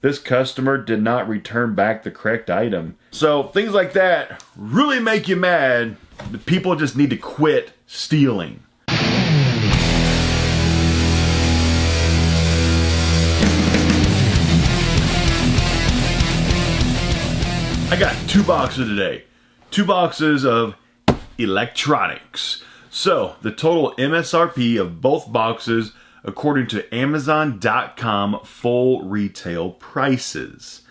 this customer did not return back the correct item. So things like that really make you mad. People just need to quit stealing. I got 2 boxes today. 2 boxes of electronics. So the total MSRP of both boxes, according to Amazon.com full retail prices,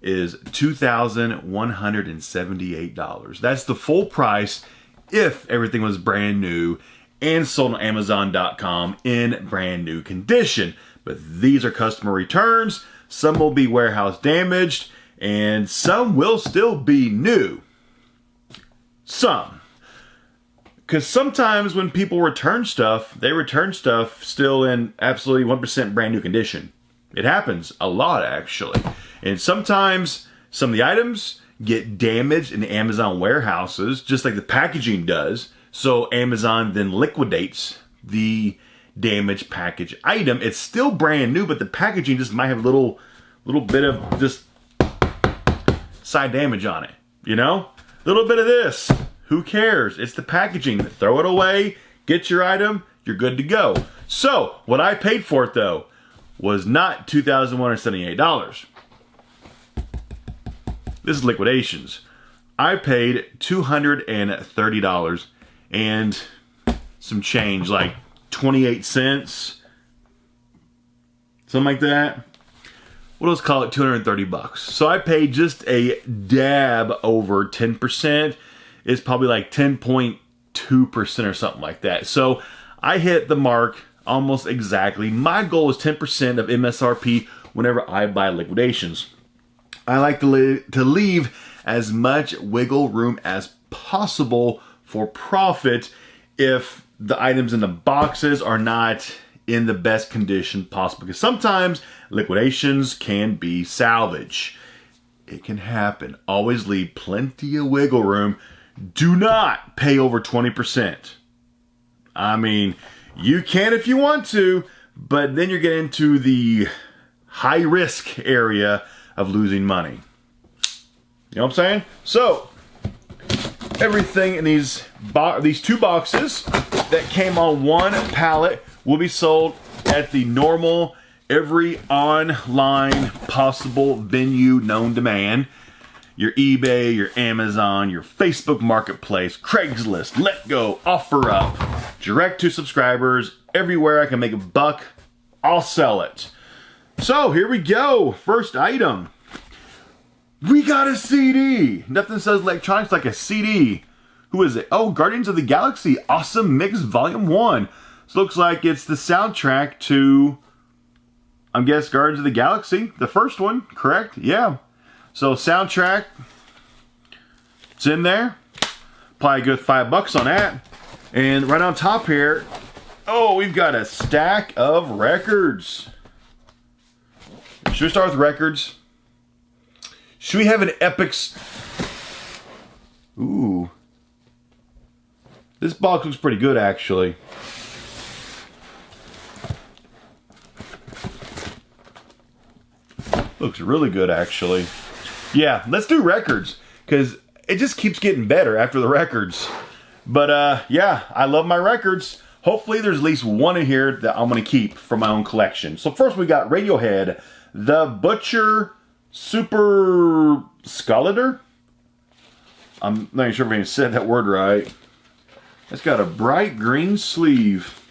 is $2,178. That's the full price if everything was brand new and sold on Amazon.com in brand new condition. But these are customer returns. Some will be warehouse damaged and some will still be new. Some. Because sometimes when people return stuff, they return stuff still in absolutely 1% brand new condition. It happens a lot, actually. And sometimes some of the items get damaged in the Amazon warehouses, just like the packaging does. So Amazon then liquidates the damaged package item. It's still brand new, but the packaging just might have a little bit of just side damage on it. You know? A little bit of this. Who cares? It's the packaging. Throw it away, get your item, you're good to go. So, what I paid for it though was not $2,178. This is liquidations. I paid $230 and some change, like 28 cents, something like that. Well, let's call it 230 bucks. So I paid just a dab over 10%. It's probably like 10.2% or something like that. So I hit the mark almost exactly. My goal is 10% of MSRP whenever I buy liquidations. I like to leave as much wiggle room as possible for profit if the items in the boxes are not in the best condition possible. Because sometimes liquidations can be salvage. It can happen. Always leave plenty of wiggle room. Do not pay over 20%. I mean, you can if you want to, but then you're getting into the high risk area of losing money. You know what I'm saying? So, everything in these 2 boxes that came on one pallet will be sold at the normal, every online possible venue known to man. Your eBay, your Amazon, your Facebook Marketplace, Craigslist, Letgo, OfferUp, direct to subscribers. Everywhere I can make a buck, I'll sell it. So here we go. First item. We got a CD. Nothing says electronics like a CD. Who is it? Oh, Guardians of the Galaxy Awesome Mix Volume 1. This looks like it's the soundtrack to, I guess, Guardians of the Galaxy. The first one, correct? Yeah. So soundtrack, it's in there. Probably a good $5 on that. And right on top here, oh, we've got a stack of records. Should we start with records? Should we have an epic? Ooh. This box looks pretty good, actually. Looks really good, actually. Yeah, let's do records, because it just keeps getting better after the records. But yeah, I love my records. Hopefully there's at least one in here that I'm going to keep for my own collection. So first we got Radiohead, The Butcher Super Scolator. I'm not even sure if I even said that word right. It's got a bright green sleeve.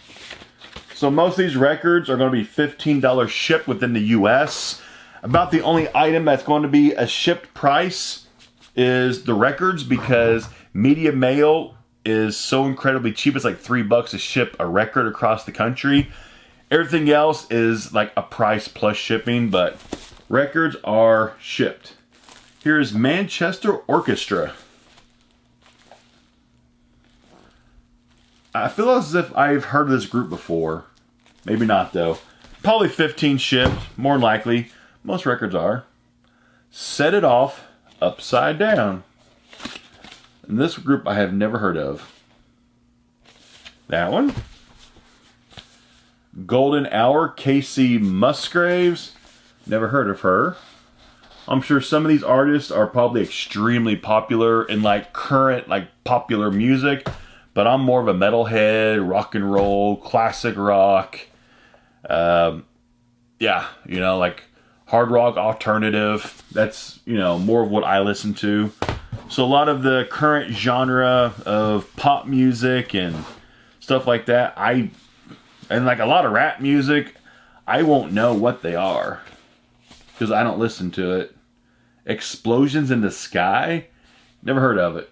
So most of these records are going to be $15 shipped within the US. About the only item that's going to be a shipped price is the records, because media mail is so incredibly cheap. It's like $3 to ship a record across the country. Everything else is like a price plus shipping, but records are shipped. Here's Manchester Orchestra. I feel as if I've heard of this group before. Maybe not though. Probably 15 shipped, more than likely. Most records are. Set It Off Upside Down. And this group I have never heard of. That one. Golden Hour, Casey Musgraves. Never heard of her. I'm sure some of these artists are probably extremely popular in like current like popular music, but I'm more of a metalhead, rock and roll, classic rock. Yeah, you know, like hard rock, alternative. That's, you know, more of what I listen to. So a lot of the current genre of pop music and stuff like that, and like a lot of rap music, I won't know what they are because I don't listen to it. Explosions in the Sky? Never heard of it.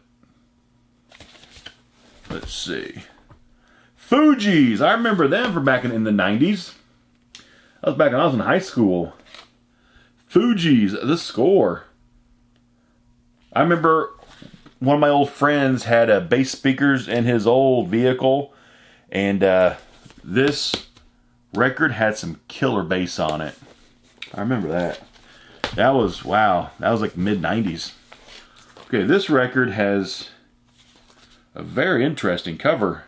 Let's see. Fugees. I remember them from back in the 90s. That was back when I was in high school. Fugees, The Score. I remember one of my old friends had bass speakers in his old vehicle, and this record had some killer bass on it. I remember that. That was, wow, that was like mid-90s. Okay, this record has a very interesting cover.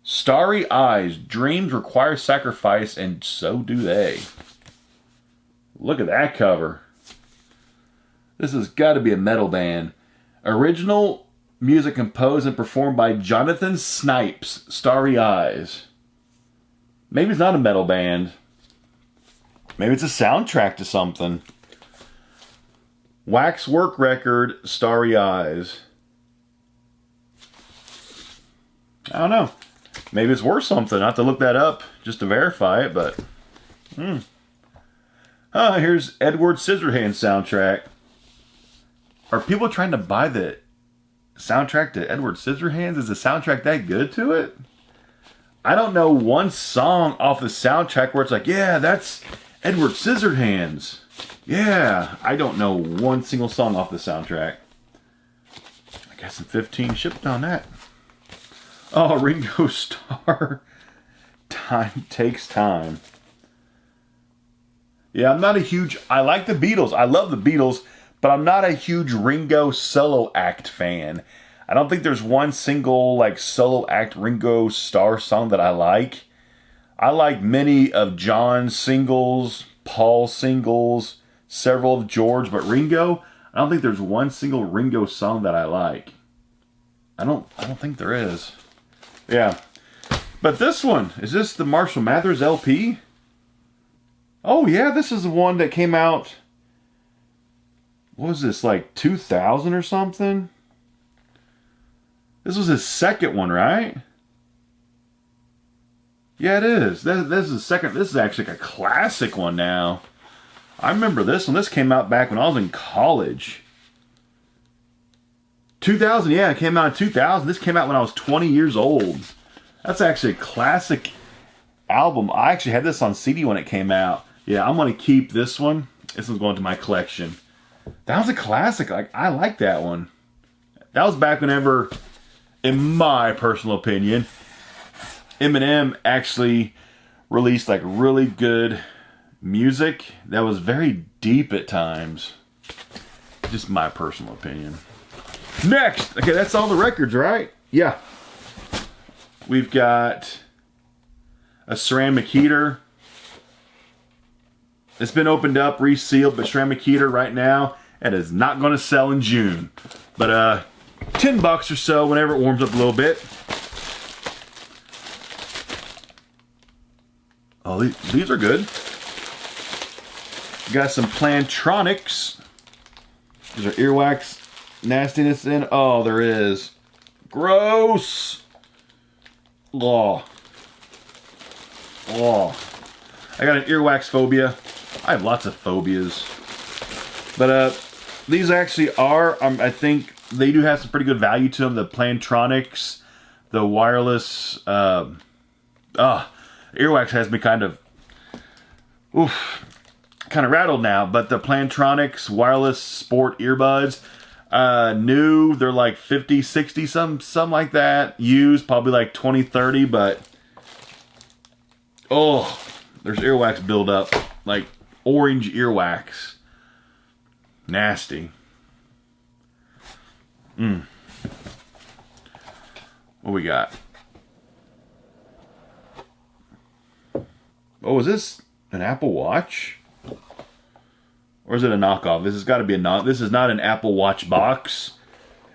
Starry Eyes, Dreams Require Sacrifice, and So Do They. Look at that cover. This has got to be a metal band. Original music composed and performed by Jonathan Snipes, Starry Eyes. Maybe it's not a metal band. Maybe it's a soundtrack to something. Waxwork record, Starry Eyes. I don't know. Maybe it's worth something. I have to look that up just to verify it, but... here's Edward Scissorhands soundtrack. Are people trying to buy the soundtrack to Edward Scissorhands? Is the soundtrack that good to it? I don't know one song off the soundtrack where it's like, yeah, that's Edward Scissorhands. Yeah, I don't know one single song off the soundtrack. I got some 15 shipped on that. Oh, Ringo Starr. Time Takes Time. Yeah, I'm not a huge... I like the Beatles. I love the Beatles, but I'm not a huge Ringo solo act fan. I don't think there's one single like solo act Ringo Starr song that I like. I like many of John's singles, Paul's singles, several of George, but Ringo, I don't think there's one single Ringo song that I like. I don't think there is. Yeah. But this one, is this the Marshall Mathers LP? Oh yeah, this is the one that came out, what was this, like 2000 or something? This was his second one, right? Yeah, it is. This is the second. This is actually like a classic one now. I remember this one. This came out back when I was in college. 2000, yeah, it came out in 2000. This came out when I was 20 years old. That's actually a classic album. I actually had this on CD when it came out. Yeah, I'm going to keep this one. This one's going to my collection. That was a classic. Like, I like that one. That was back whenever, in my personal opinion, Eminem actually released like really good music that was very deep at times. Just my personal opinion. Next! Okay, that's all the records, right? Yeah. We've got a ceramic heater. It's been opened up, resealed, but ceramic heater right now, it is not going to sell in June. But $10 or so whenever it warms up a little bit. Oh, these are good. Got some Plantronics. These are earwax nastiness in. Oh, there is. Gross. Oh. Oh. I got an earwax phobia. I have lots of phobias. But these actually are, I think they do have some pretty good value to them. The Plantronics, the wireless, earwax has me kind of rattled now. But the Plantronics wireless sport earbuds, new, they're like 50, 60, something like that. Used, probably like 20, 30, but oh, there's earwax buildup, like orange earwax. Nasty. What we got? Oh, is this an Apple Watch? Or is it a knockoff? This has got to be a knock. This is not an Apple Watch box.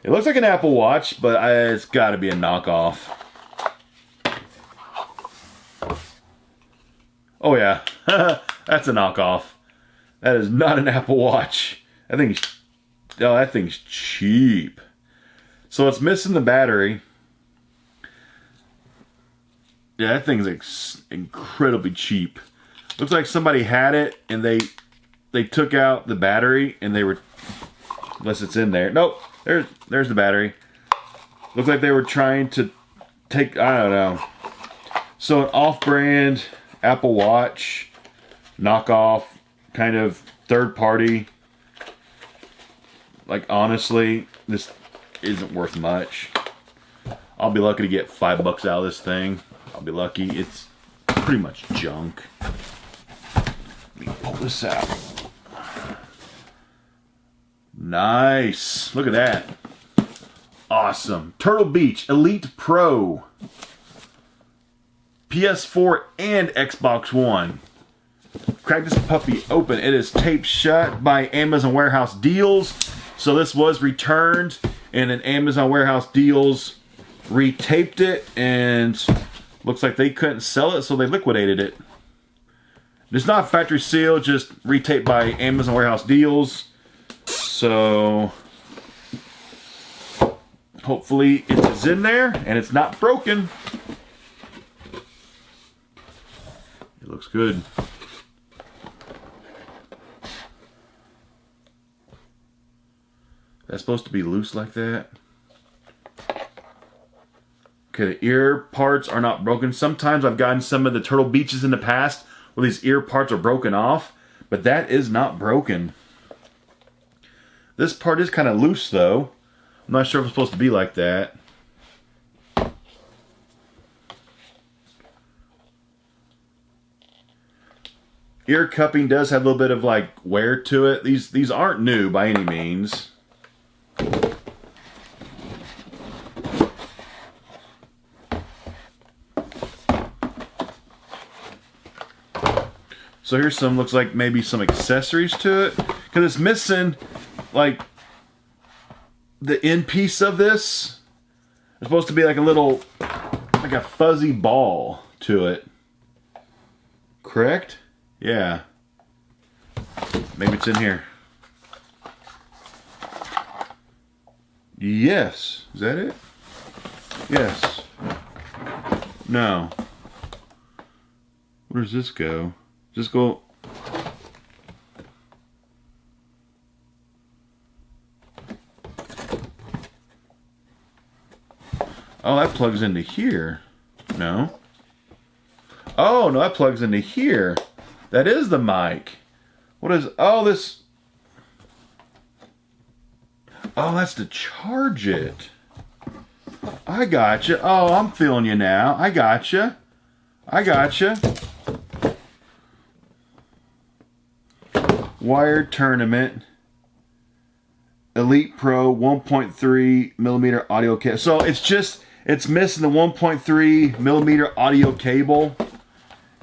It looks like an Apple Watch, but it's got to be a knockoff. Oh yeah, that's a knockoff. That is not an Apple Watch. That thing's cheap. So it's missing the battery. Yeah, that thing's incredibly cheap. Looks like somebody had it and they took out the battery and they were, unless it's in there. Nope, there's the battery. Looks like they were trying to take, I don't know. So an off-brand Apple Watch, knockoff, kind of third party. Like honestly, this isn't worth much. I'll be lucky to get $5 out of this thing. I'll be lucky. It's pretty much junk. Let me pull this out. Nice. Look at that. Awesome. Turtle Beach Elite Pro. PS4 and Xbox One. Crack this puppy open. It is taped shut by Amazon Warehouse Deals. So this was returned, and then Amazon Warehouse Deals retaped it, and looks like they couldn't sell it, so they liquidated it. It's not factory sealed, just retaped by Amazon Warehouse Deals. So hopefully it is in there and it's not broken. It looks good. That's supposed to be loose like that. Okay, the ear parts are not broken. Sometimes I've gotten some of the Turtle Beaches in the past where these ear parts are broken off, but that is not broken. This part is kind of loose though. I'm not sure if it's supposed to be like that. Ear cupping does have a little bit of like wear to it. These aren't new by any means. So here's some, looks like maybe some accessories to it. Because it's missing, like, the end piece of this. It's supposed to be like a little, like a fuzzy ball to it. Correct? Yeah. Maybe it's in here. Yes. Is that it? Yes. No. Where does this go? Just go. Oh, that plugs into here. No. Oh, no, that plugs into here. That is the mic. What is, oh, this. Oh, that's to charge it. I gotcha. Oh, I'm feeling you now. I gotcha. I gotcha. Wired Tournament Elite Pro 1.3 millimeter audio cable. So it's missing the 1.3 millimeter audio cable.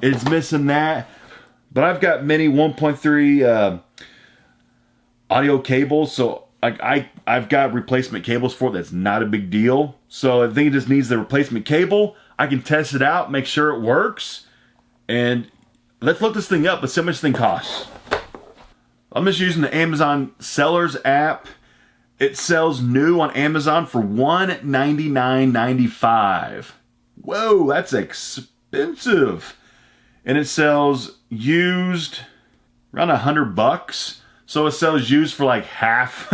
It's missing that. But I've got many 1.3 audio cables, so I've got replacement cables for it. That's not a big deal. So I think it just needs the replacement cable. I can test it out, make sure it works, and let's look this thing up. Let's see how much this thing costs. I'm just using the Amazon Sellers app. It sells new on Amazon for $199.95. Whoa, that's expensive. And it sells used around $100. So it sells used for like half.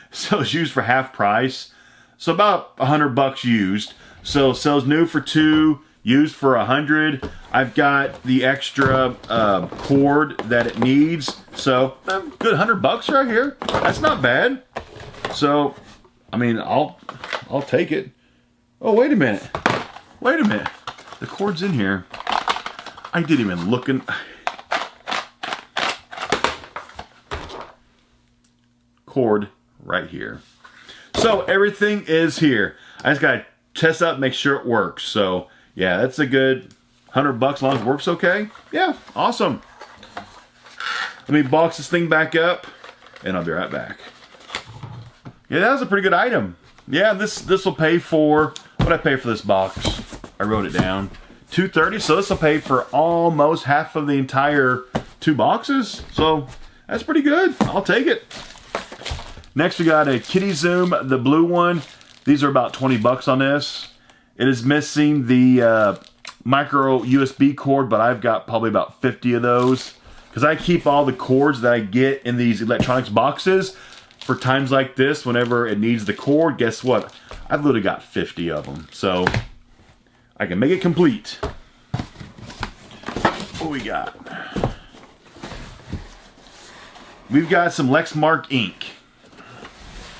Sells used for half price. So about $100 used. So it sells new for $2, used for $100. I've got the extra cord that it needs. So good $100 right here. That's not bad. So I mean, I'll take it. Oh, wait a minute. Wait a minute. The cord's in here. I didn't even look in. Cord right here. So everything is here. I just gotta test out, make sure it works. So yeah, that's a good $100 as long as it works okay. Yeah, awesome. Let me box this thing back up, and I'll be right back. Yeah, that was a pretty good item. Yeah, this will pay for, what I pay for this box? I wrote it down. $2.30, so this will pay for almost half of the entire 2 boxes. So that's pretty good. I'll take it. Next we got a Kitty Zoom, the blue one. These are about 20 bucks on this. It is missing the micro USB cord, but I've got probably about 50 of those. Because I keep all the cords that I get in these electronics boxes for times like this, whenever it needs the cord. Guess what? I've literally got 50 of them. So I can make it complete. What we got? We've got some Lexmark ink.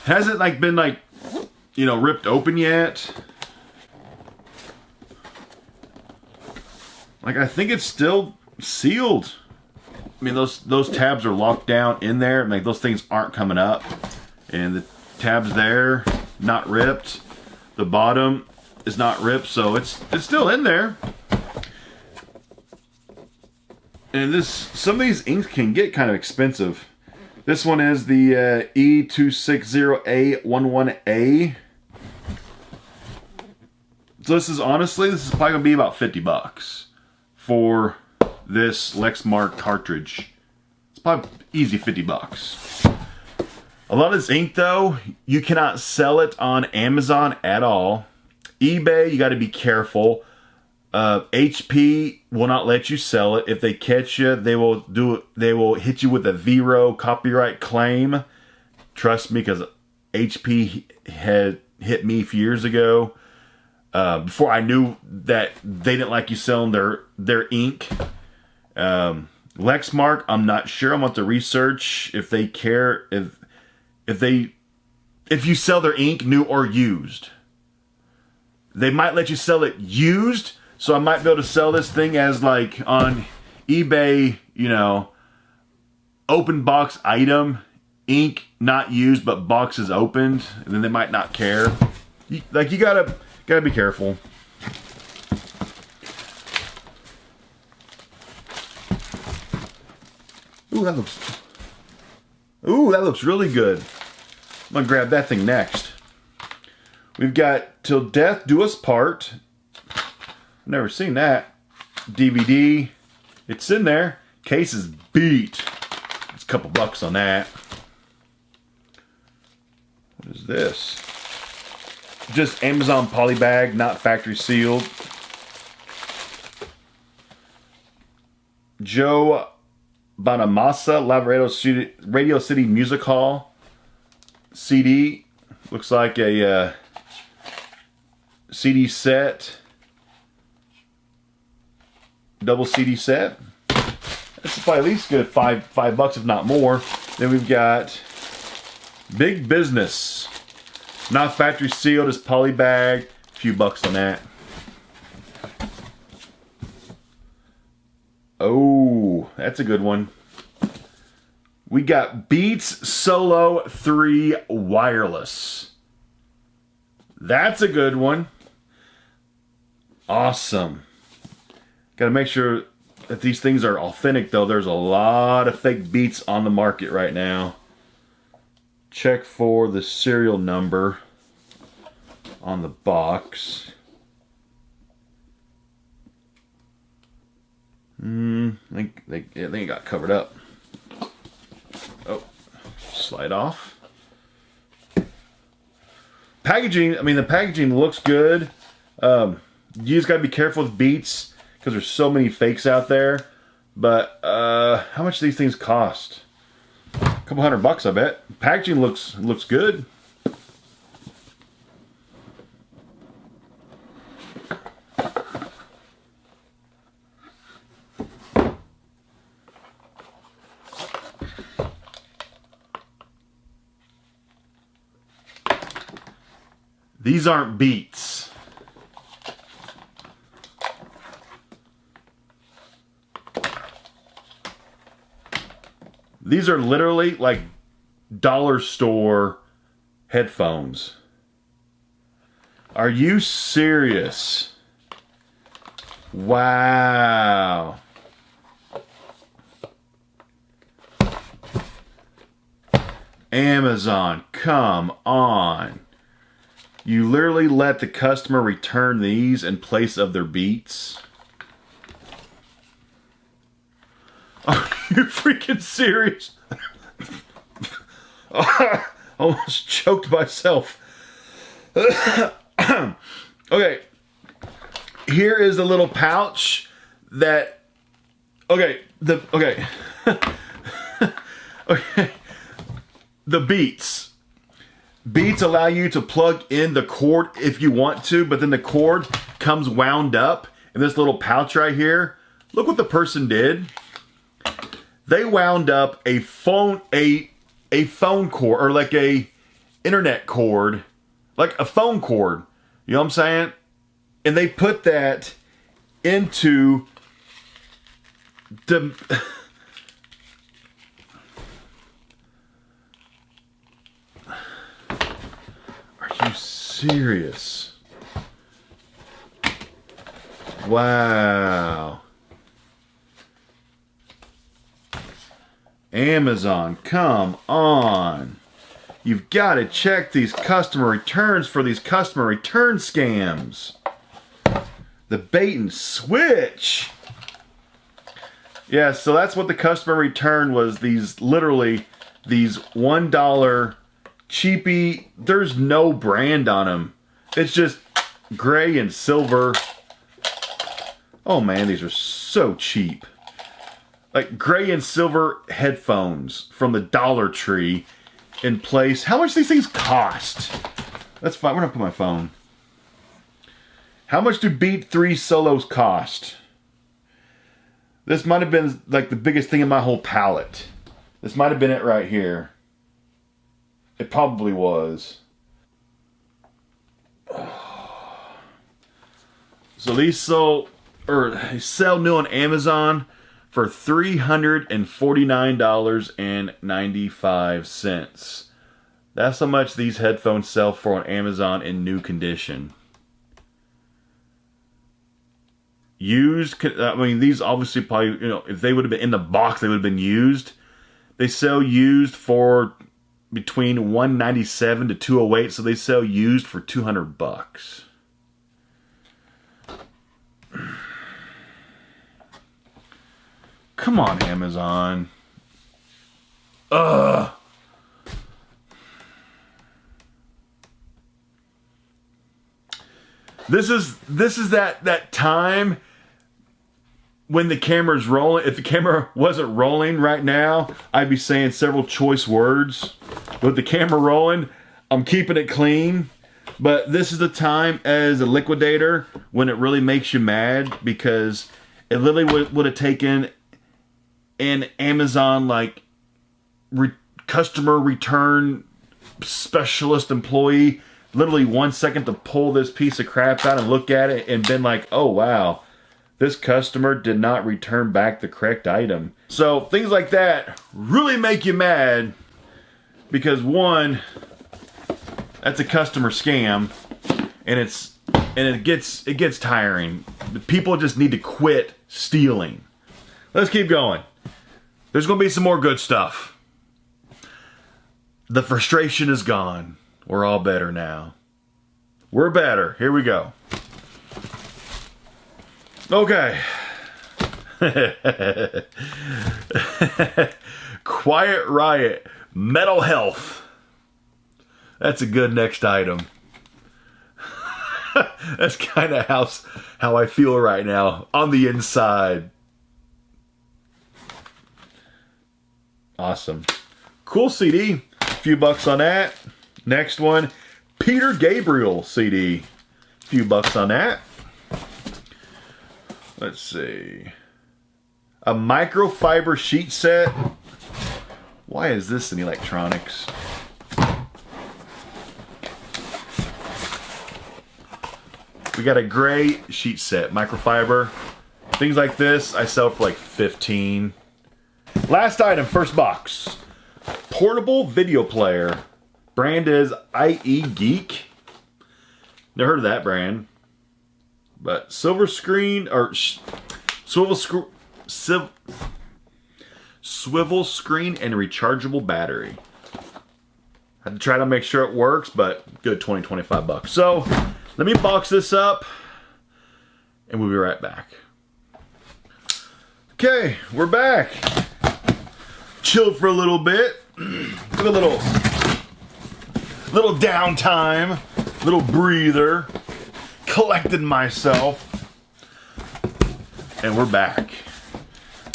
Hasn't been ripped open yet. I think it's still sealed. I mean, those tabs are locked down in there. Those things aren't coming up. And the tabs there, not ripped. The bottom is not ripped, so it's still in there. And some of these inks can get kind of expensive. This one is the E260A11A. So this is probably gonna be about 50 bucks for this Lexmark cartridge. It's probably easy 50 bucks. A lot of this ink though, you cannot sell it on Amazon at all. eBay, you got to be careful. HP will not let you sell it. If they catch you, they will hit you with a zero copyright claim. Trust me, because HP had hit me a few years ago. Before I knew that they didn't like you selling their ink. Lexmark, I'm not sure. I'm going to research if they care if you sell their ink new or used. They might let you sell it used, so I might be able to sell this thing as on eBay, open box item, ink not used but box is opened, and then they might not care. You gotta be careful. Ooh, that looks really good. I'm gonna grab that thing next. We've got Till Death Do Us Part. Never seen that. DVD. It's in there. Case is beat. It's a couple bucks on that. What is this? Just Amazon poly bag, not factory sealed. Joe Bonamassa, Live Radio City Music Hall CD. Looks like a CD set. Double CD set. This is probably at least good five bucks, if not more. Then we've got Big Business. Not factory sealed, it's poly bag. A few bucks on that. Oh, that's a good one. We got Beats Solo 3 Wireless. That's a good one. Awesome. Gotta make sure that these things are authentic though. There's a lot of fake Beats on the market right now. Check for the serial number on the box. I think it got covered up. Oh, slide off. Packaging, the packaging looks good. You just gotta be careful with Beats because there's so many fakes out there. But how much do these things cost? A couple $100, I bet. Packaging looks good. These aren't Beats. These are literally like dollar store headphones. Are you serious? Wow. Amazon, come on. You literally let the customer return these in place of their Beats? Are you freaking serious? I almost choked myself. Okay. Here is the little pouch that... Okay. Okay. Okay. The Beats. Beats allow you to plug in the cord if you want to, but then the cord comes wound up in this little pouch right here. Look what the person did. They wound up a phone cord, or like a internet cord, like a phone cord. You know what I'm saying? And they put that into the... Are you serious? Wow. Amazon, come on. You've got to check these customer returns for these customer return scams. The bait and switch. Yeah, so that's what the customer return was. These, literally, these $1 cheapy. There's no brand on them. It's just gray and silver. Oh man, these are so cheap. Like gray and silver headphones from the Dollar Tree in place. How much do these things cost? That's fine. We're gonna put my phone. How much do Beat 3 Solos cost? This might have been like the biggest thing in my whole pallet. This might have been it right here. It probably was. So these sell new on Amazon for $349.95. That's how much these headphones sell for on Amazon in new condition. Used, I mean, these obviously probably, you know, if they would have been in the box, they would have been used. They sell used for between $197 to $208, so they sell used for $200. Come on, Amazon. Ugh. This is that time when the camera's rolling. If the camera wasn't rolling right now, I'd be saying several choice words. With the camera rolling, I'm keeping it clean. But this is the time as a liquidator when it really makes you mad, because it literally would have taken an Amazon like customer return specialist employee literally 1 second to pull this piece of crap out and look at it and been like, oh wow, this customer did not return back the correct item. So things like that really make you mad, because one, that's a customer scam, and it gets tiring. People just need to quit stealing. Let's keep going. There's going to be some more good stuff. The frustration is gone. We're all better now. We're better. Here we go. Okay. Quiet Riot. Mental health. That's a good next item. That's kind of how I feel right now on the inside. Awesome. Cool CD. A few bucks on that. Next one, Peter Gabriel CD. A few bucks on that. Let's see. A microfiber sheet set. Why is this in electronics? We got a gray sheet set, microfiber. Things like this I sell for like $15. Last item, first box. Portable video player. Brand is IE Geek. Never heard of that brand. But silver screen, or swivel screen and rechargeable battery. I try to make sure it works, but good 20, 25 bucks. So let me box this up and we'll be right back. Okay, we're back. Chilled for a little bit. Took a little downtime, little breather. Collected myself. And we're back.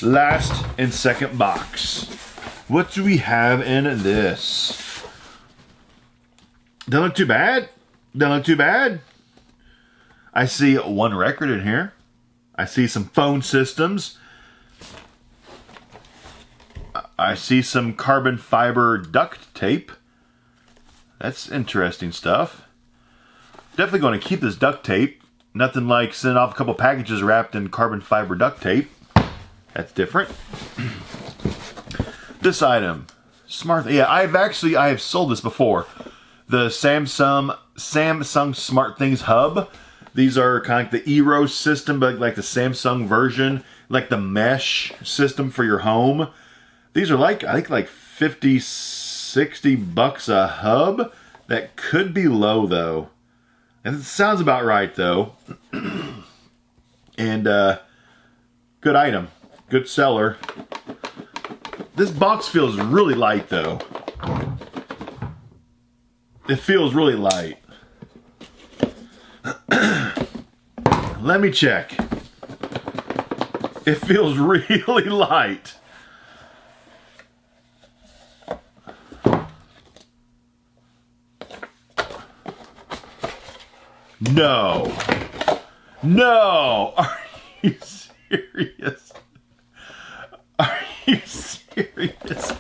Last and second box. What do we have in this? Doesn't look too bad. Doesn't look too bad. I see one record in here. I see some phone systems. I see some carbon fiber duct tape. That's interesting stuff. Definitely going to keep this duct tape. Nothing like sending off a couple packages wrapped in carbon fiber duct tape. That's different. This item, smart. Yeah, I have sold this before. The Samsung Smart Things Hub. These are kind of like the Eero system, but like the Samsung version, like the mesh system for your home. These are like, I think like 50, 60 bucks a hub. That could be low though. And it sounds about right though. And good item. Good seller. This box feels really light though. It feels really light. Let me check. It feels really light. No. No. Are you serious? Are you serious?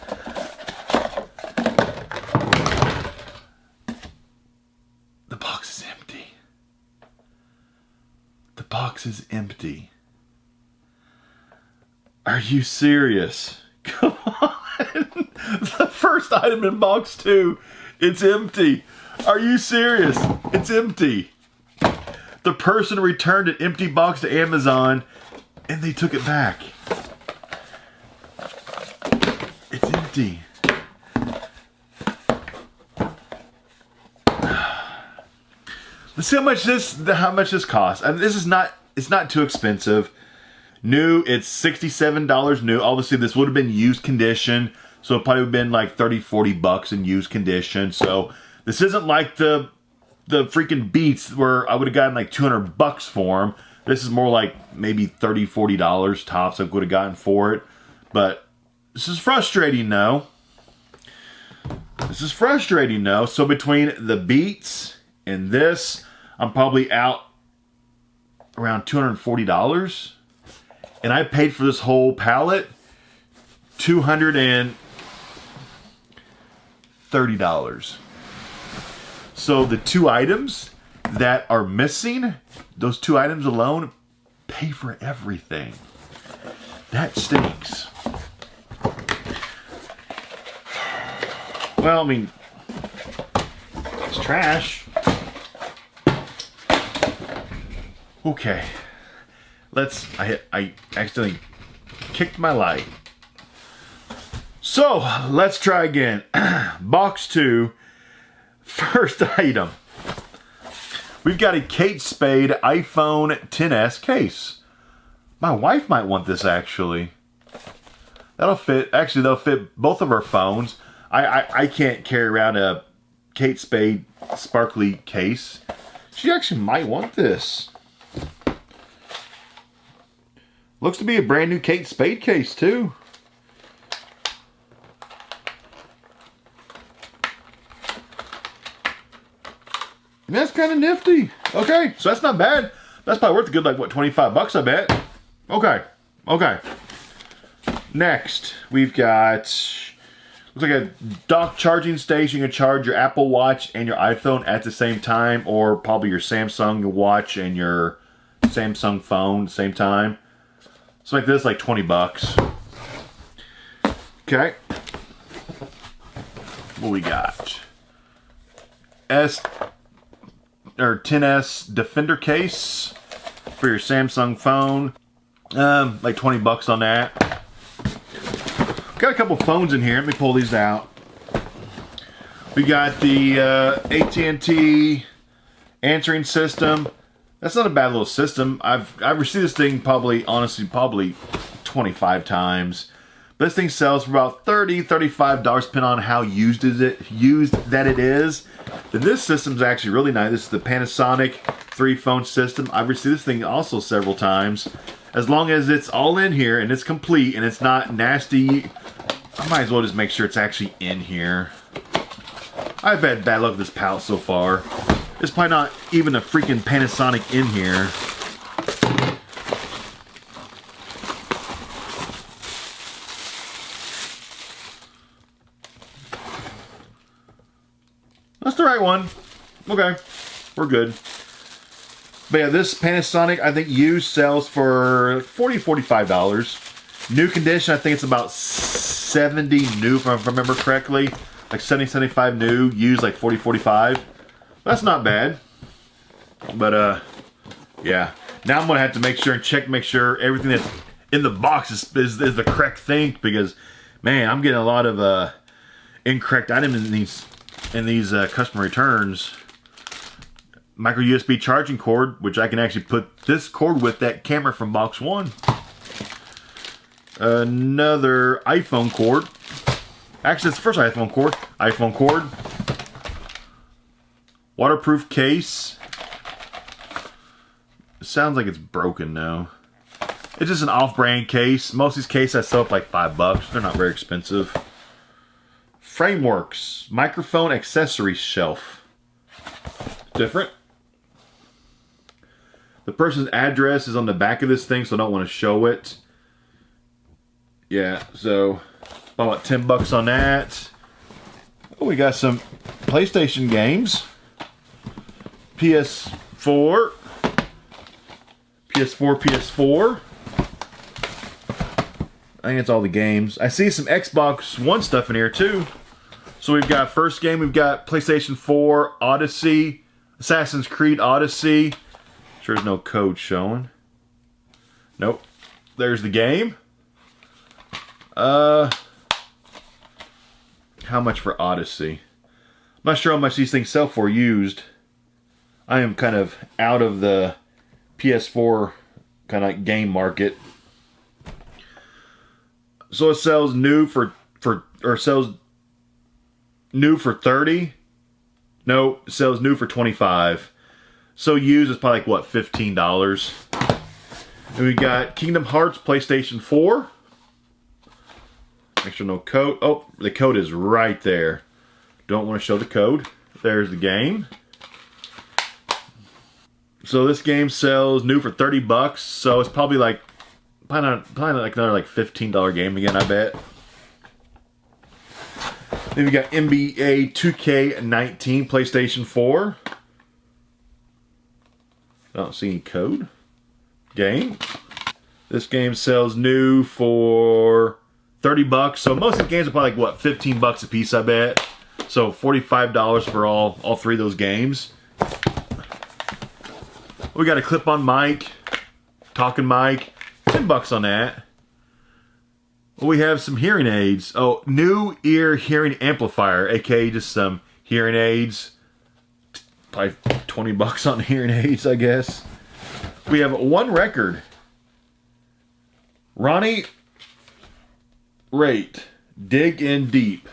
The box is empty. The box is empty. Are you serious? Come on. The first item in box 2, it's empty. Are you serious? It's empty. The person returned an empty box to Amazon and they took it back. It's empty. Let's see how much this costs. I mean, this is not, it's not too expensive. New, it's $67 new. Obviously this would have been used condition, so it probably would have been like 30, 40 bucks in used condition. So this isn't like the freaking Beats where I would have gotten like 200 bucks for them. This is more like maybe $30, $40 tops I would have gotten for it. But this is frustrating though. This is frustrating though. So between the Beats and this, I'm probably out around $240. And I paid for this whole pallet $230. So the 2 items that are missing, those 2 items alone pay for everything. That stinks. Well, I mean, it's trash. Okay. I accidentally kicked my light. So, let's try again. Box 2. First item. We've got a Kate Spade iPhone XS case. My wife might want this actually. That'll fit. Actually, they'll fit both of our phones. I can't carry around a Kate Spade sparkly case. She actually might want this. Looks to be a brand new Kate Spade case too. And that's kind of nifty. Okay, so that's not bad. That's probably worth a good, like, what, 25 bucks, I bet. Okay, okay. Next, we've got, looks like a dock charging station. You can charge your Apple Watch and your iPhone at the same time, or probably your Samsung watch and your Samsung phone at the same time. So like this, like 20 bucks. Okay. What we got? XS Defender case for your Samsung phone. Like 20 bucks on that. Got a couple phones in here. Let me pull these out. We got the AT&T answering system. That's not a bad little system. I've received this thing honestly, probably 25 times. But this thing sells for about $30, $35, depending on how used that it is. Then this system's actually really nice. This is the Panasonic 3-phone system. I've received this thing also several times. As long as it's all in here and it's complete and it's not nasty, I might as well just make sure it's actually in here. I've had bad luck with this pallet so far. There's probably not even a freaking Panasonic in here. That's the right one. Okay, we're good. But yeah, this Panasonic, I think used sells for $40, $45. New condition, I think it's about 70 new, if I remember correctly. Like 70, 75 new, used like 40, 45. That's not bad. But yeah. Now I'm gonna have to make sure everything that's in the box is the correct thing, because man, I'm getting a lot of incorrect items in these customer returns. Micro USB charging cord, which I can actually put this cord with that camera from box 1. Another iPhone cord. Actually, it's the first iPhone cord. iPhone cord. Waterproof case. It sounds like it's broken now. It's just an off-brand case. Most of these cases I sell for like $5. They're not very expensive. Frameworks. Microphone accessory shelf. Different. The person's address is on the back of this thing, so I don't want to show it. Yeah, so about $10 on that. Oh, we got some PlayStation games. PS4. PS4. I think it's all the games. I see some Xbox One stuff in here too. So we've got first game, we've got PlayStation 4, Odyssey, Assassin's Creed Odyssey. Sure there's no code showing. Nope. There's the game. How much for Odyssey? I'm not sure how much these things sell for used. I am kind of out of the PS4 kind of game market. So it sells new for new for 30. No, it sells new for 25. So used is probably like what, $15. And we got Kingdom Hearts PlayStation 4. Make sure no code. Oh, the code is right there. Don't want to show the code. There's the game. So this game sells new for $30. So it's probably like probably like another like $15 game again, I bet. Then we got NBA 2K19 PlayStation 4. I don't see any code. Game. This game sells new for $30. So most of the games are probably like what, $15 a piece, I bet. So $45 for all three of those games. We got a clip-on mic, talking mic, $10 on that. We have some hearing aids. Oh, new ear hearing amplifier, aka just some hearing aids. Probably $20 on hearing aids, I guess. We have one record. Ronnie Raitt, Dig In Deep.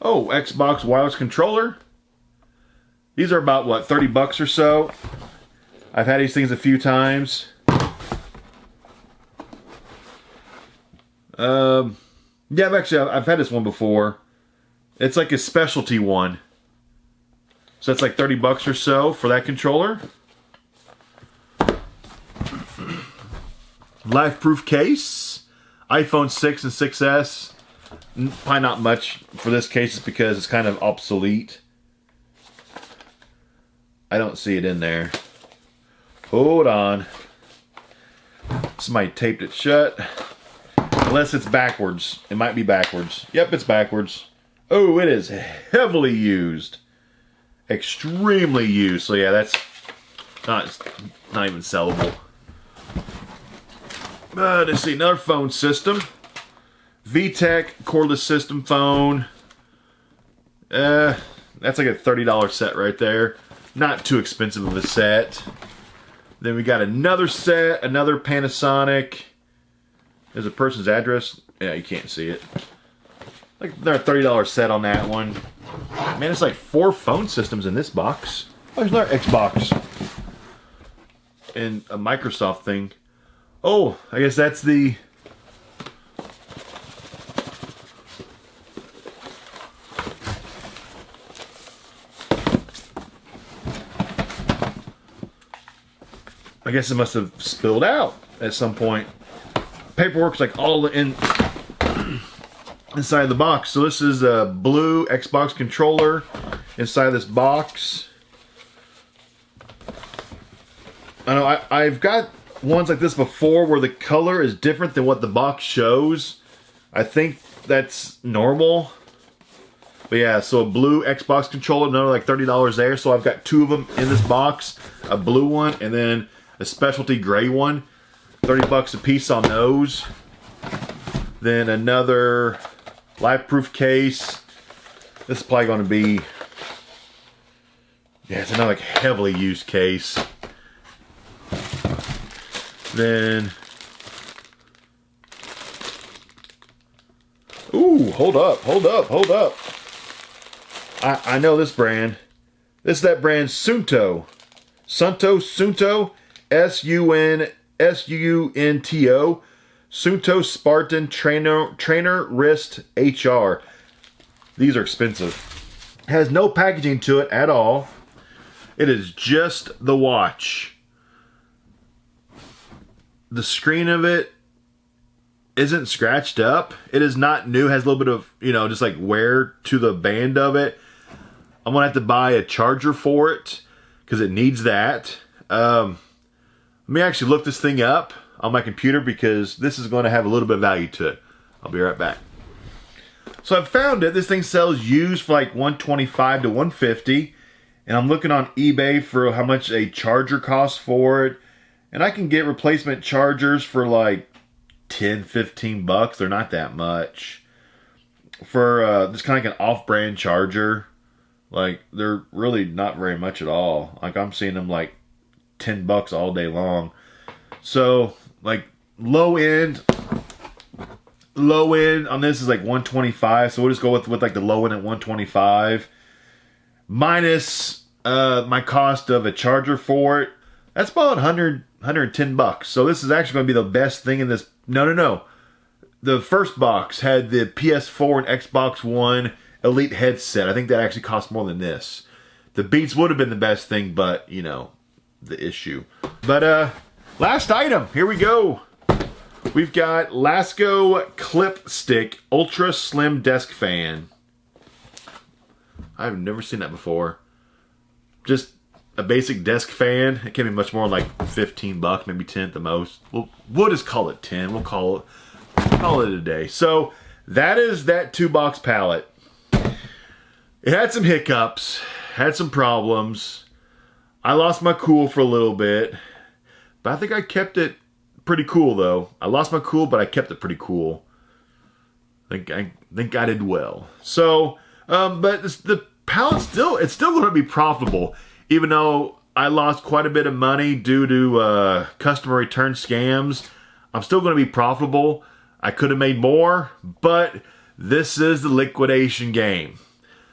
Oh, Xbox wireless controller. These are about, what, $30 or so. I've had these things a few times. Yeah, I've had this one before. It's like a specialty one. So that's like $30 or so for that controller. Life-proof case. iPhone 6 and 6S. Probably not much for this case because it's kind of obsolete. I don't see it in there. Hold on. Somebody taped it shut. Unless it's backwards. It might be backwards. Yep, it's backwards. Oh, it is heavily used. Extremely used. So yeah, that's not even sellable. Let's see, another phone system. VTech cordless system phone. That's like a $30 set right there. Not too expensive of a set. Then we got another set, another Panasonic. There's a person's address. Yeah, you can't see it. Like they're $30 set on that one. Man, it's like 4 phone systems in this box. Oh, there's another Xbox. And a Microsoft thing. Oh, I guess that's the... I guess it must have spilled out at some point. Paperwork's like all inside the box. So this is a blue Xbox controller inside this box. I know I've got ones like this before where the color is different than what the box shows. I think that's normal. But yeah, so a blue Xbox controller, another like $30 there. So I've got 2 of them in this box. A blue one and then a specialty gray one. 30 bucks a piece on those. Then another life-proof case. This is probably going to be... yeah, it's another like heavily used case. Then... ooh, hold up. I know this brand. This is that brand Sunto. Sunto. S-U-N-S-U-N-T-O. Sunto Spartan Trainer Wrist HR. These are expensive. It has no packaging to it at all. It is just the watch. The screen of it isn't scratched up. It is not new. It has a little bit of, just like wear to the band of it. I'm going to have to buy a charger for it because it needs that. Let me actually look this thing up on my computer because this is going to have a little bit of value to it. I'll be right back. So I found it. This thing sells used for like $125 to $150. And I'm looking on eBay for how much a charger costs for it. And I can get replacement chargers for like 10, 15 bucks. They're not that much. For this kind of like an off-brand charger, like they're really not very much at all. Like I'm seeing them like 10 bucks all day long. So like low end on this is like 125. So we'll just go with like the low end at 125 minus my cost of a charger for it. That's about 110 bucks. So this is actually going to be the best thing in this. No. The first box had the PS4 and Xbox One Elite headset. I think that actually cost more than this. The Beats would have been the best thing, but the issue. But last item, here we go. We've got Lasco Clip Stick Ultra Slim Desk Fan. I've never seen that before. Just a basic desk fan. It can't be much more like 15 bucks, maybe 10 at the most. We'll just call it 10. We'll call it a day. So that is that 2-box pallet. It had some hiccups, had some problems. I lost my cool for a little bit, but I think I kept it pretty cool though. I lost my cool, but I kept it pretty cool. I think I did well. So, but the pallet it's still going to be profitable, even though I lost quite a bit of money due to customer return scams. I'm still going to be profitable. I could have made more, but this is the liquidation game.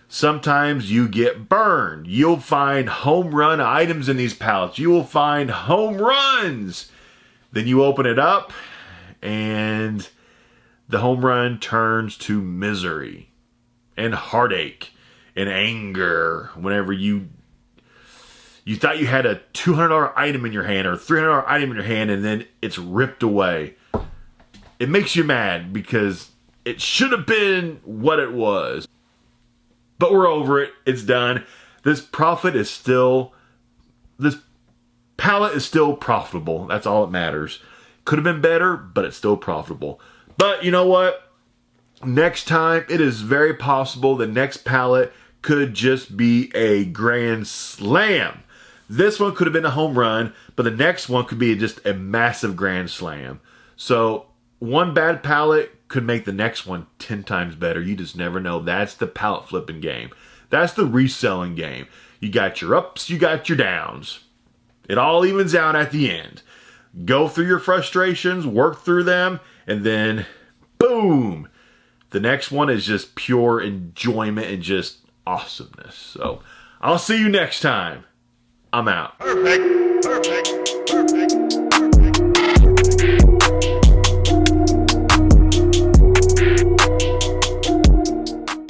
Sometimes you get burned. You'll find home run items in these pallets. You will find home runs. Then you open it up and the home run turns to misery and heartache and anger whenever you thought you had a $200 item in your hand or a $300 item in your hand and then it's ripped away. It makes you mad because it should have been what it was. But we're over it. It's done. This pallet is still profitable. That's all that matters. Could have been better, but it's still profitable. But you know what? Next time, it is very possible the next pallet could just be a grand slam. This one could have been a home run, but the next one could be just a massive grand slam. So one bad pallet could make the next one 10 times better. You just never know. That's the pallet flipping game. That's the reselling game. You got your ups, you got your downs. It all evens out at the end. Go through your frustrations, work through them, and then boom. The next one is just pure enjoyment and just awesomeness. So I'll see you next time. I'm out. Perfect. Perfect.